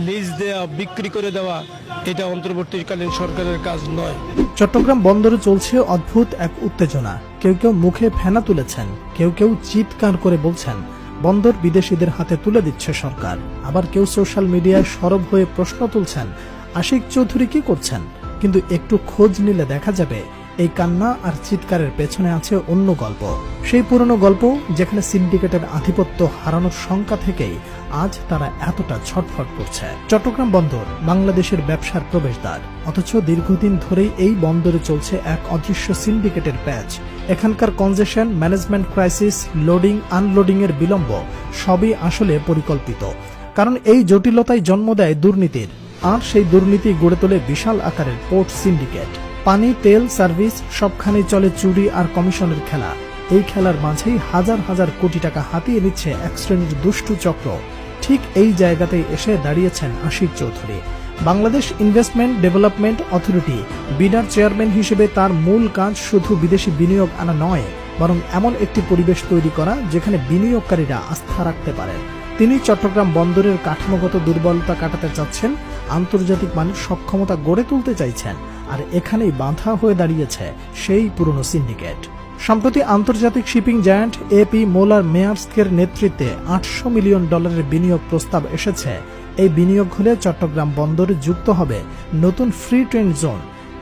Lease দেওয়া, বিক্রি করে দেওয়া এটা অন্তর্বর্তীকালীন সরকারের কাজ নয়। চট্টগ্রাম বন্দরে চলছে অদ্ভুত এক উত্তেজনা। কেউ কেউ মুখে ফেনা তুলেছেন, কেউ কেউ চিৎকার করে বলছেন বন্দর বিদেশিদের হাতে তুলে দিচ্ছে সরকার। আবার কেউ সোশ্যাল মিডিয়ায় সরব হয়ে প্রশ্ন তুলছেন আশিক চৌধুরী কি করছেন। কিন্তু একটু খোঁজ নিলে দেখা যাবে এই কান্না আর চিৎকারের পেছনে আছে অন্য গল্প। সেই পুরনো গল্প যেখানে সিন্ডিকেটের আধিপত্য হারানোর শঙ্কা থেকেই আজ তারা এতটা ছটফট করছে। চট্টগ্রাম বন্দর বাংলাদেশের ব্যবসার প্রবেশদ্বার, অথচ দীর্ঘদিন ধরেই এই বন্দরে চলছে এক অদৃশ্য সিন্ডিকেটের প্যাচ। এখানকার কনজেশন, ম্যানেজমেন্ট ক্রাইসিস, লোডিং আনলোডিং এর বিলম্ব সবই আসলে পরিকল্পিত। কারণ এই জটিলতাই জন্ম দেয় দুর্নীতির, আর সেই দুর্নীতি গড়ে তোলে বিশাল আকারের পোর্ট সিন্ডিকেট। পানি, তেল, সার্ভিস সবখানেই চলে চুরি আর কমিশনের খেলা। এই খেলার মাঝেই হাজার হাজার কোটি টাকা হাতিয়ে নিচ্ছে এক শ্রেণীর দুষ্টু চক্র। ঠিক এই জায়গাতেই এসে দাঁড়িয়েছেন Ashik Chowdhury. Bangladesh investment development authority বিডার চেয়ারম্যান হিসেবে তার মূল কাজ শুধু বিদেশি বিনিয়োগ আনা নয়, বরং এমন একটি পরিবেশ তৈরি করা যেখানে বিনিয়োগকারীরা আস্থা রাখতে পারেন। তিনি চট্টগ্রাম বন্দরের কাঠামোগত দুর্বলতা কাটাতে চাচ্ছেন, আন্তর্জাতিক মানের সক্ষমতা গড়ে তুলতে চাইছেন। আর এখানেই বাঁধা হয়ে দাঁড়িয়েছে সেই পুরনো সিন্ডিকেট। সম্প্রতি আন্তর্জাতিক শিপিং জায়ান্ট এপি মোলার মেয়ার্সকের নেতৃত্বে $800 মিলিয়ন বিনিয়োগ প্রস্তাব এসেছে। এই বিনিয়োগ হলে চট্টগ্রাম বন্দরে যুক্ত হবে নতুন ফ্রি ট্রেড জোন,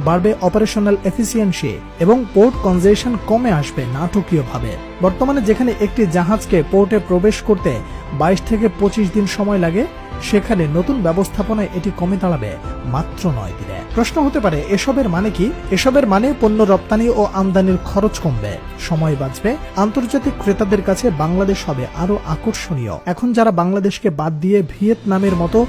বাড়বে অপারেশনাল এফিসিয়েন্সি এবং পোর্ট কনজেশন কমে আসবে নাটকীয়ভাবে। বর্তমানে যেখানে একটি জাহাজকে পোর্টে প্রবেশ করতে 22 থেকে 25 দিন সময় লাগে, সেখানে নতুন ব্যবস্থাপনায় এটি কমে দাঁড়াবে মাত্র 9 দিনে। প্রশ্ন হতে পারে এসবের মানে কি? এসবের মানে পণ্য রপ্তানি ও আমদানির খরচ কমবে, সময় বাঁচবে, আন্তর্জাতিক ক্রেতাদের কাছে বাংলাদেশ হবে আরো আকর্ষণীয়। এখন যারা বাংলাদেশকে বাদ দিয়ে ভিয়েতনামের মতো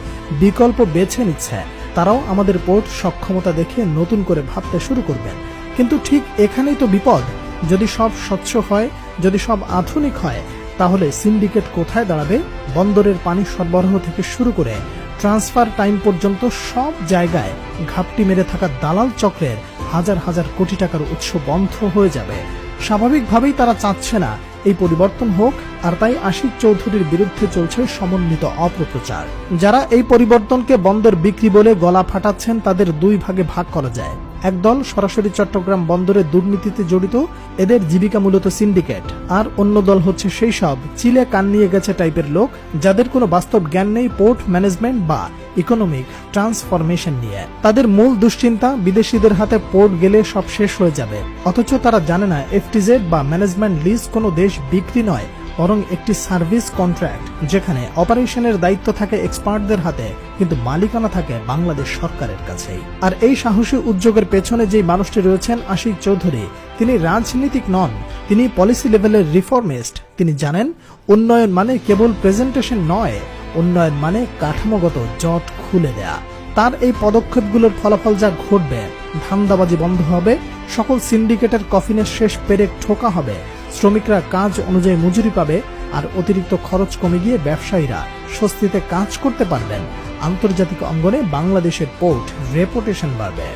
বিকল্প বেছে নিচ্ছে, তারাও আমাদের পোর্ট সক্ষমতা দেখে নতুন করে ভাবতে শুরু করবেন। কিন্তু ঠিক এখানেই তো বিপদ। যদি সব স্বচ্ছ হয়, যদি সব আধুনিক হয়, তাহলে সিন্ডিকেট কোথায় দাঁড়াবে? বন্দরের পানি সরবরাহ থেকে শুরু করে ট্রান্সফার টাইম পর্যন্ত সব জায়গায় ঘাপটি মেরে থাকা দালাল চক্রের হাজার হাজার কোটি টাকার উৎস বন্ধ হয়ে যাবে। স্বাভাবিকভাবেই তারা চাচ্ছে না এই পরিবর্তন হোক, আর তাই আশিক চৌধুরীর বিরুদ্ধে চলছে সমন্বিত অপপ্রচার। যারা এই পরিবর্তনকে বন্দর বিক্রি বলে গলা ফাটাচ্ছেন, তাদের দুই ভাগে ভাগ করা যায়। একদল সরাসরি চট্টগ্রাম বন্দরের দুর্নীতিতে জড়িত, এদের জীবিকা মূলত সিন্ডিকেট। আর অন্য দল হচ্ছে সেই সব চিলে কান নিয়ে গেছে টাইপের লোক, যাদের কোনো বাস্তব জ্ঞান নেই পোর্ট ম্যানেজমেন্ট বা ইকোনমিক ট্রান্সফরমেশন নিয়ে। তাদের মূল দুশ্চিন্তা বিদেশিদের হাতে পোর্ট গেলে সব শেষ হয়ে যাবে। অথচ তারা জানে না এফটিজেড বা ম্যানেজমেন্ট লিজ কোনো দেশ বিক্রি নয়, বরং একটি সার্ভিস কন্ট্রাক্ট, যেখানে অপারেশনের দায়িত্ব থাকে এক্সপার্টদের হাতে, কিন্তু মালিকানা থাকে বাংলাদেশ সরকারের কাছেই। আর এই সাহসী উদ্যোগের পেছনে যে মানুষটি রয়েছেন আশিক চৌধুরী, তিনি রাজনীতিক নন, তিনি পলিসি লেভেলের রিফর্মিস্ট। তিনি জানেন উন্নয়ন মানে কেবল প্রেজেন্টেশন নয়, উন্নয়ন মানে কাঠামোগত জট খুলে দেয়া। তার এই পদক্ষেপগুলোর ফলাফল যা ঘটবে, ধান্দাবাজি বন্ধ হবে, সকল সিন্ডিকেটের কফিনের শেষ পেরেক ঠোকা হবে, শ্রমিকরা কাজ অনুযায়ী মজুরি পাবে, আর অতিরিক্ত খরচ কমে গিয়ে ব্যবসায়ীরা স্বস্তিতে কাজ করতে পারবেন। আন্তর্জাতিক অঙ্গনে বাংলাদেশের পোর্ট রেপুটেশন বাড়বে।